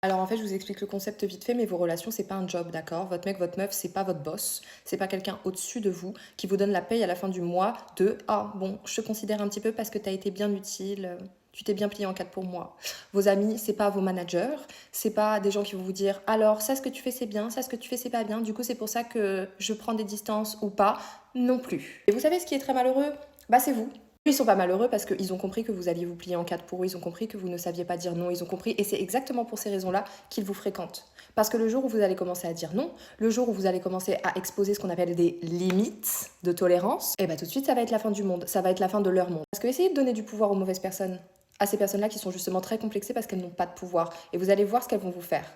Alors en fait, je vous explique le concept vite fait, mais vos relations, c'est pas un job, d'accord? Votre mec, votre meuf, c'est pas votre boss, c'est pas quelqu'un au-dessus de vous qui vous donne la paye à la fin du mois de ah bon, je te considère un petit peu parce que t'as été bien utile, tu t'es bien plié en quatre pour moi. Vos amis, c'est pas vos managers, c'est pas des gens qui vont vous dire alors ça ce que tu fais c'est bien, ça ce que tu fais c'est pas bien, du coup c'est pour ça que je prends des distances ou pas, non plus. Et vous savez ce qui est très malheureux? Bah c'est vous. Ils sont pas malheureux parce qu'ils ont compris que vous alliez vous plier en quatre pour eux, ils ont compris que vous ne saviez pas dire non, ils ont compris, et c'est exactement pour ces raisons-là qu'ils vous fréquentent. Parce que le jour où vous allez commencer à dire non, le jour où vous allez commencer à exposer ce qu'on appelle des limites de tolérance, et bah tout de suite ça va être la fin du monde, ça va être la fin de leur monde. Parce que essayez de donner du pouvoir aux mauvaises personnes, à ces personnes-là qui sont justement très complexées parce qu'elles n'ont pas de pouvoir, et vous allez voir ce qu'elles vont vous faire.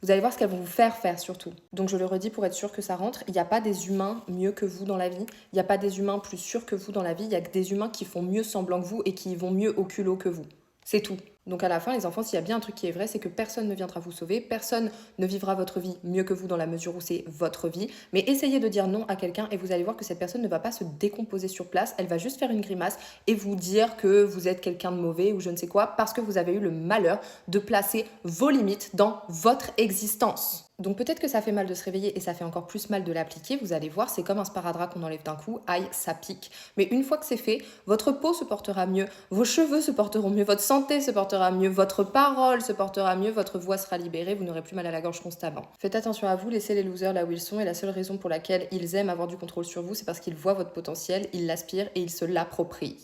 Vous allez voir ce qu'elles vont vous faire faire surtout. Donc je le redis pour être sûr que ça rentre, il n'y a pas des humains mieux que vous dans la vie, il n'y a pas des humains plus sûrs que vous dans la vie, il y a que des humains qui font mieux semblant que vous et qui vont mieux au culot que vous. C'est tout. Donc à la fin, les enfants, s'il y a bien un truc qui est vrai, c'est que personne ne viendra vous sauver, personne ne vivra votre vie mieux que vous dans la mesure où c'est votre vie. Mais essayez de dire non à quelqu'un et vous allez voir que cette personne ne va pas se décomposer sur place, elle va juste faire une grimace et vous dire que vous êtes quelqu'un de mauvais ou je ne sais quoi parce que vous avez eu le malheur de placer vos limites dans votre existence. Donc peut-être que ça fait mal de se réveiller et ça fait encore plus mal de l'appliquer, vous allez voir, c'est comme un sparadrap qu'on enlève d'un coup, aïe, ça pique. Mais une fois que c'est fait, votre peau se portera mieux, vos cheveux se porteront mieux, votre santé se portera mieux, votre parole se portera mieux, votre voix sera libérée, vous n'aurez plus mal à la gorge constamment. Faites attention à vous, laissez les losers là où ils sont et la seule raison pour laquelle ils aiment avoir du contrôle sur vous, c'est parce qu'ils voient votre potentiel, ils l'aspirent et ils se l'approprient.